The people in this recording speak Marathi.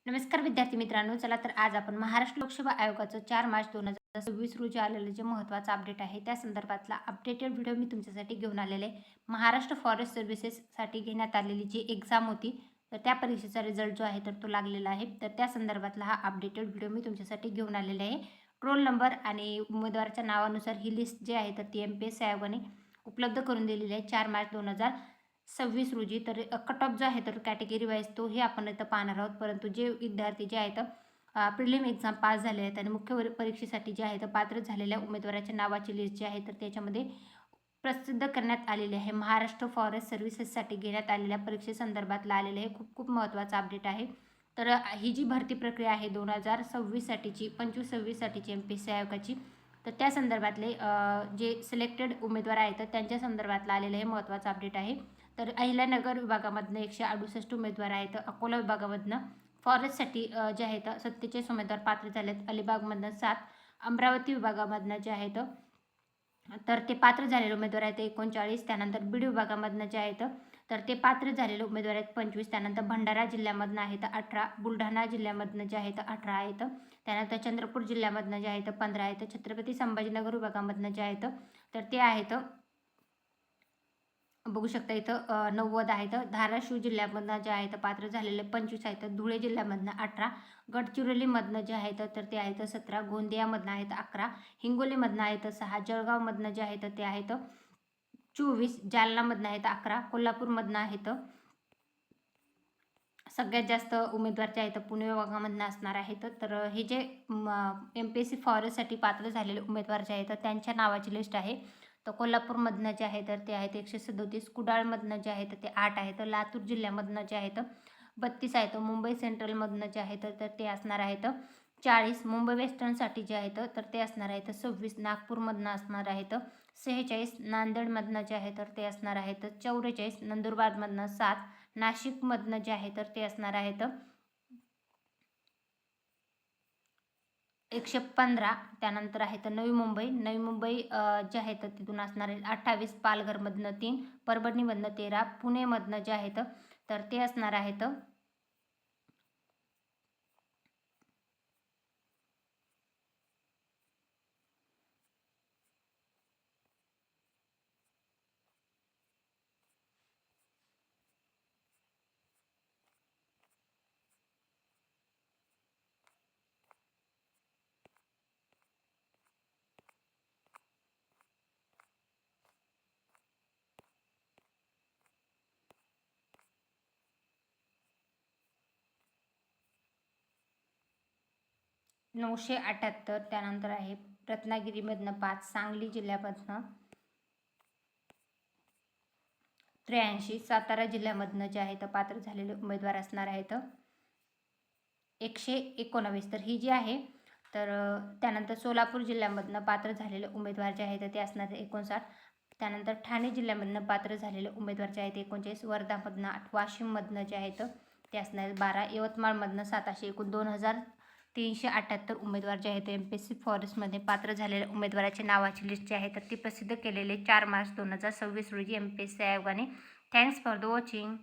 नमस्कार विद्यार्थी मित्रांनो, चला तर आज आपण महाराष्ट्र लोकसेवा आयोगाचं 4 मार्च 2026 रोजी आलेलं जे महत्त्वाचं अपडेट आहे त्या संदर्भातला अपडेटेड व्हिडिओ मी तुमच्यासाठी घेऊन आलेले आहे. महाराष्ट्र फॉरेस्ट सर्व्हिसेससाठी घेण्यात आलेली जी एक्झाम होती, तर त्या परीक्षेचा रिझल्ट जो आहे तर तो लागलेला आहे. तर त्या संदर्भातला हा अपडेटेड व्हिडिओ मी तुमच्यासाठी घेऊन आलेला आहे. रोल नंबर आणि उमेदवाराच्या नावानुसार ही लिस्ट जी आहे तर ती MPSC आयोगाने उपलब्ध करून दिलेली आहे 4 मार्च 2026 रोजी. तर कट ऑफ जो आहे तर कॅटेगरी वाईज तोही आपण इथं पाहणार आहोत. परंतु जे विद्यार्थी जे आहेत प्रिलिम एक्झाम पास झाले आहेत आणि मुख्य परीक्षेसाठी जे आहे तर पात्र झालेल्या उमेदवाराच्या नावाची लिस्ट जी आहे तर त्याच्यामध्ये प्रसिद्ध करण्यात आलेली आहे. महाराष्ट्र फॉरेस्ट सर्व्हिसेससाठी घेण्यात आलेल्या परीक्षेसंदर्भातला आलेलं हे खूप खूप महत्त्वाचं अपडेट आहे. तर ही जी भरती प्रक्रिया आहे 2026 साठीची 25-26 साठीची MPSC आयोगाची, तर त्या संदर्भातले जे सिलेक्टेड उमेदवार आहेत तर त्यांच्या संदर्भातलं आलेलं हे महत्त्वाचं अपडेट आहे. तर अहिल्यानगर विभागामधनं 168 उमेदवार आहेत. अकोला विभागामधनं फॉरेस्टसाठी जे आहेत 47 उमेदवार पात्र झालेत. अलिबागमधनं 7, अमरावती विभागामधनं जे आहेत तर ते पात्र झालेले उमेदवार आहेत 39. त्यानंतर बीड विभागामधनं जे आहेत तर ते पात्र झालेले उमेदवार आहेत 25. त्यानंतर भंडारा जिल्ह्यामधनं आहेत 18, बुलढाणा जिल्ह्यामधनं जे आहेत 18 आहेत. त्यानंतर चंद्रपूर जिल्ह्यामधनं जे आहेत 15 आहेत. छत्रपती संभाजीनगर विभागामधनं जे आहेत तर ते आहेत, बघू शकता इथं 90 आहेत. धाराशिव जिल्ह्यामधनं जे आहेत पात्र झालेले 25 आहेत. धुळे जिल्ह्यामधनं 18, गडचिरोलीमधनं जे आहेत तर ते आहेत 17, गोंदियामधनं आहेत 11, हिंगोलीमधनं आहेत 6, जळगावमधनं जे आहेत ते आहेत 24, जालनामधनं आहेत 11, कोल्हापूरमधनं आहेत सगळ्यात जास्त उमेदवार जे आहेत पुणे विभागामधनं असणार आहेत. तर हे जे MPSC फॉरेस्टसाठी पात्र झालेले उमेदवार जे आहेत त्यांच्या नावाची लिस्ट आहे. तर कोल्हापूरमधनं जे आहे तर ते आहेत 137, कुडाळमधनं जे आहेत ते 8 आहेत, लातूर जिल्ह्यामधनं जे आहेत 32 आहेत, मुंबई सेंट्रलमधनं जे आहेत तर ते असणार आहेत 40, मुंबई वेस्टर्नसाठी जे आहेत तर ते असणार आहेत 26, नागपूरमधनं असणार आहेत 46, नांदेडमधनं जे आहे तर ते असणार आहेत 44, नंदुरबारमधनं 7, नाशिकमधनं जे आहे तर ते असणार आहेत 115. त्यानंतर आहेत नवी मुंबई जे आहेत तिथून असणार आहे 28, पालघरमधनं 3, परभणीमधनं 13, पुणेमधनं जे आहेत तर ते असणार आहेत 978. त्यानंतर आहे रत्नागिरीमधनं 5, सांगली जिल्ह्यामधनं 83, सातारा जिल्ह्यामधनं जे आहे तर पात्र झालेले उमेदवार असणार आहेत 119. तर ही जी आहे तर त्यानंतर सोलापूर जिल्ह्यामधनं पात्र झालेले उमेदवार जे आहेत ते असणार 59. त्यानंतर ठाणे जिल्ह्यामधनं पात्र झालेले उमेदवार जे आहेत 39, वर्धामधनं 8, वाशिममधनं जे आहेत ते असणार 12, यवतमाळमधनं 7, असे एकूण 2378 उमेदवार जे आहेत MPSC फॉरेस्टमध्ये पात्र झालेल्या उमेदवाराच्या नावाची लिस्ट जी आहे तर ती प्रसिद्ध केलेली 4 मार्च 2026 रोजी MPSC आयोगाने. Thanks for the watching.